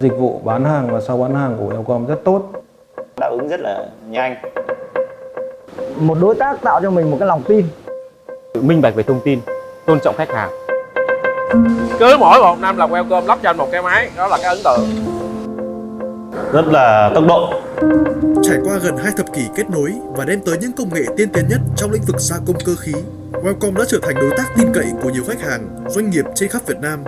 Dịch vụ bán hàng và sau bán hàng của Welcome rất tốt. Đáp ứng rất là nhanh. Một đối tác tạo cho mình một cái lòng tin. Minh bạch về thông tin, tôn trọng khách hàng. Cứ mỗi 1 năm là Welcome lắp cho anh một cái máy, đó là cái ấn tượng. Rất là tốc độ. Trải qua gần 2 thập kỷ kết nối và đem tới những công nghệ tiên tiến nhất trong lĩnh vực gia công cơ khí, Welcome đã trở thành đối tác tin cậy của nhiều khách hàng, doanh nghiệp trên khắp Việt Nam.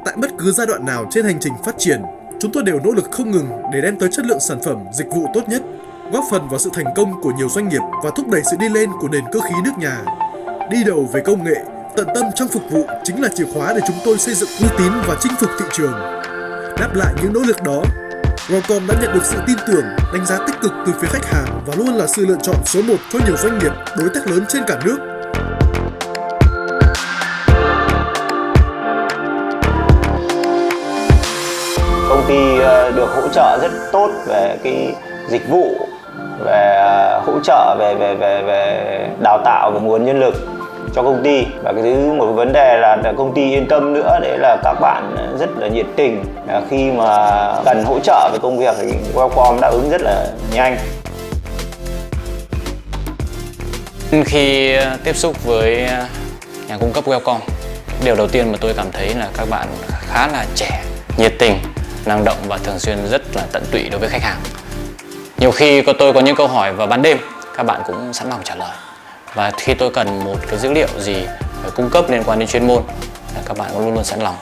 Tại bất cứ giai đoạn nào trên hành trình phát triển, chúng tôi đều nỗ lực không ngừng để đem tới chất lượng sản phẩm, dịch vụ tốt nhất, góp phần vào sự thành công của nhiều doanh nghiệp và thúc đẩy sự đi lên của nền cơ khí nước nhà. Đi đầu về công nghệ, tận tâm trong phục vụ chính là chìa khóa để chúng tôi xây dựng uy tín và chinh phục thị trường. Đáp lại những nỗ lực đó, Welcome đã nhận được sự tin tưởng, đánh giá tích cực từ phía khách hàng và luôn là sự lựa chọn số 1 cho nhiều doanh nghiệp, đối tác lớn trên cả nước. Công ty được hỗ trợ rất tốt về cái dịch vụ, về hỗ trợ về đào tạo về nguồn nhân lực cho công ty. Và cái thứ một vấn đề là công ty yên tâm nữa, đấy là các bạn rất là nhiệt tình. Khi mà cần hỗ trợ về công việc thì Welcome đáp ứng rất là nhanh. Khi tiếp xúc với nhà cung cấp Welcome, điều đầu tiên mà tôi cảm thấy là các bạn khá là trẻ, nhiệt tình, năng động và thường xuyên rất là tận tụy đối với khách hàng. Nhiều khi tôi có những câu hỏi vào ban đêm, các bạn cũng sẵn lòng trả lời. Và khi tôi cần một cái dữ liệu gì phải cung cấp liên quan đến chuyên môn, các bạn cũng luôn luôn sẵn lòng.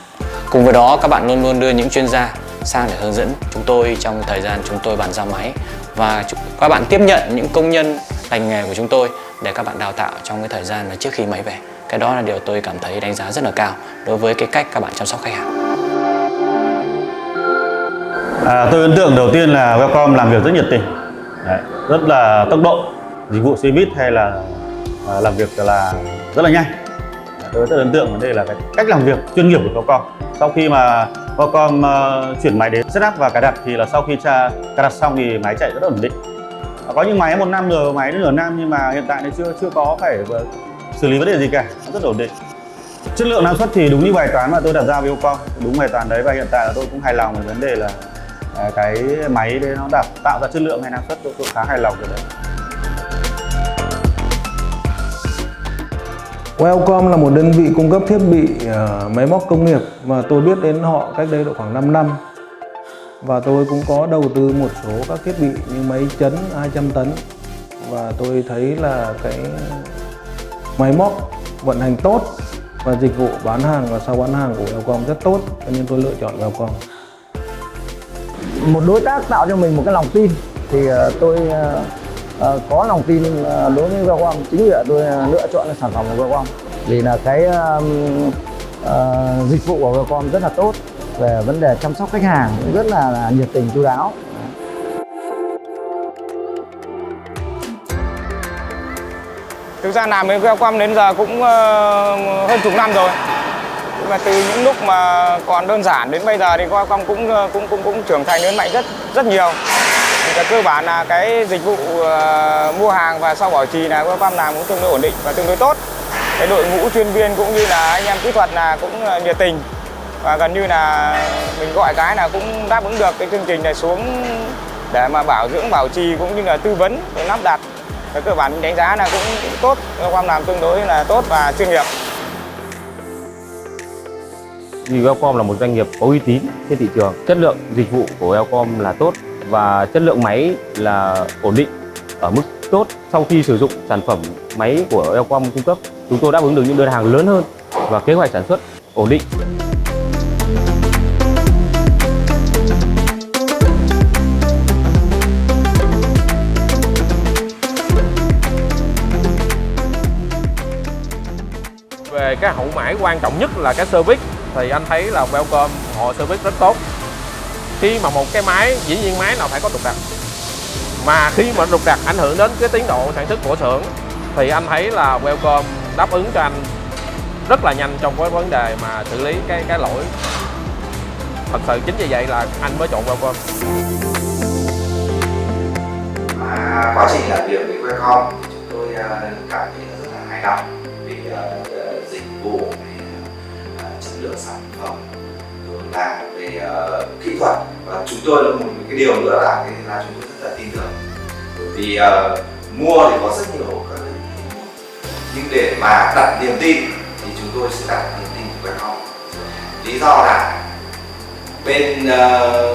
Cùng với đó, các bạn luôn luôn đưa những chuyên gia sang để hướng dẫn chúng tôi trong thời gian chúng tôi bàn giao máy. Và các bạn tiếp nhận những công nhân lành nghề của chúng tôi để các bạn đào tạo trong cái thời gian trước khi máy về. Cái đó là điều tôi cảm thấy đánh giá rất là cao đối với cái cách các bạn chăm sóc khách hàng. Tôi ấn tượng đầu tiên là Welcome làm việc rất nhiệt tình. Đấy, rất là tốc độ. Dịch vụ xe buýt hay là làm việc là rất là nhanh. Tôi rất ấn tượng ở đây là cái cách làm việc chuyên nghiệp của Welcome. Sau khi mà Welcome chuyển máy đến setup và cài đặt thì là sau khi cài đặt xong thì máy chạy rất ổn định. Có những máy 1 năm rồi, máy nửa năm nhưng mà hiện tại thì chưa có phải xử lý vấn đề gì cả, rất ổn định. Chất lượng năng suất thì đúng như bài toán mà tôi đặt ra với Welcome, đúng bài toán đấy, và hiện tại là tôi cũng hài lòng về vấn đề là cái máy đấy nó tạo ra chất lượng hay năng suất, tôi khá hài lòng về đấy. Welcome là một đơn vị cung cấp thiết bị máy móc công nghiệp và tôi biết đến họ cách đây độ khoảng 5 năm. Và tôi cũng có đầu tư một số các thiết bị như máy chấn 200 tấn. Và tôi thấy là cái máy móc vận hành tốt và dịch vụ bán hàng và sau bán hàng của Welcome rất tốt, cho nên tôi lựa chọn Welcome. Một đối tác tạo cho mình một cái lòng tin thì tôi có lòng tin đối với Welcome. Chính vì vậy tôi lựa chọn cái sản phẩm của Welcome vì là cái dịch vụ của Welcome rất là tốt, về vấn đề chăm sóc khách hàng cũng rất là nhiệt tình chu đáo. Thực ra làm với Welcome đến giờ cũng hơn chục năm rồi. Nhưng mà từ những lúc mà còn đơn giản đến bây giờ thì Welcome cũng trưởng thành lớn mạnh rất nhiều. Thì cơ bản là cái dịch vụ mua hàng và sau bảo trì là Welcome làm cũng tương đối ổn định và tương đối tốt. Cái đội ngũ chuyên viên cũng như là anh em kỹ thuật là cũng nhiệt tình và gần như là mình gọi cái là cũng đáp ứng được cái chương trình này xuống để mà bảo dưỡng, bảo trì cũng như là tư vấn để lắp đặt. Cái cơ bản đánh giá là cũng tốt, Welcome làm tương đối là tốt và chuyên nghiệp. Vì Welcome là một doanh nghiệp có uy tín trên thị trường, chất lượng dịch vụ của Welcome là tốt và chất lượng máy là ổn định ở mức tốt. Sau khi sử dụng sản phẩm máy của Welcome cung cấp, chúng tôi đáp ứng được những đơn hàng lớn hơn và kế hoạch sản xuất ổn định. Về cái hậu mãi quan trọng nhất là cái service thì anh thấy là Welcome họ service rất tốt. Khi mà một cái máy, dĩ nhiên máy nào phải có trục trặc, mà khi mà trục trặc ảnh hưởng đến cái tiến độ sản xuất của xưởng thì anh thấy là Welcome đáp ứng cho anh rất là nhanh trong cái vấn đề mà xử lý cái lỗi. Thật sự chính vì vậy là anh mới chọn Welcome. Quá trình làm việc với Welcome chúng tôi cảm thấy rất là hài lòng vì dịch vụ, chất lượng sản phẩm, rồi là về kỹ thuật, và chúng tôi một cái điều nữa là chúng tôi rất là tin tưởng, bởi vì mua thì có rất nhiều các nhưng để mà đặt niềm tin thì chúng tôi sẽ đặt niềm tin của Wellcome. Lý do là bên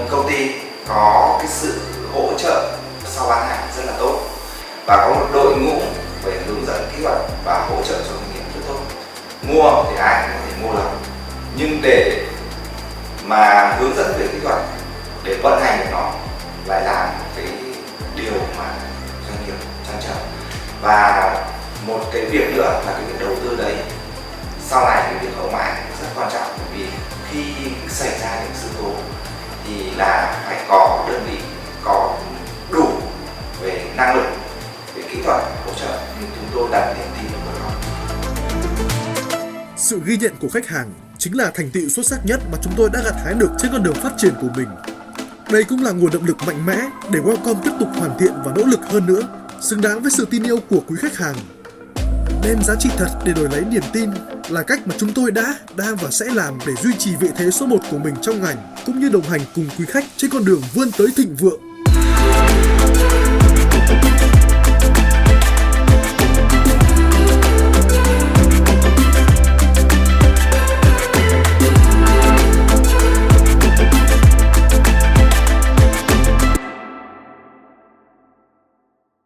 công ty có cái sự hỗ trợ sau bán hàng rất là tốt và có một đội ngũ về hướng dẫn kỹ thuật và hỗ trợ cho doanh nghiệp rất tốt. Mua thì ai cũng có thể mua được, nhưng để mà hướng dẫn về kỹ thuật, để vận hành của nó lại là một cái điều mà doanh nghiệp trăn trở. Và một cái việc nữa là cái việc đầu tư đấy sau này cái việc hậu mãi rất quan trọng, bởi vì khi xảy ra những sự cố thì là phải có đơn vị có đủ về năng lực, về kỹ thuật hỗ trợ, nhưng chúng tôi đặt niềm tin vào đó. Sự ghi nhận của khách hàng chính là thành tựu xuất sắc nhất mà chúng tôi đã gặt hái được trên con đường phát triển của mình. Đây cũng là nguồn động lực mạnh mẽ để Wellcome tiếp tục hoàn thiện và nỗ lực hơn nữa, xứng đáng với sự tin yêu của quý khách hàng. Đem giá trị thật để đổi lấy niềm tin là cách mà chúng tôi đã, đang và sẽ làm để duy trì vị thế số 1 của mình trong ngành, cũng như đồng hành cùng quý khách trên con đường vươn tới thịnh vượng.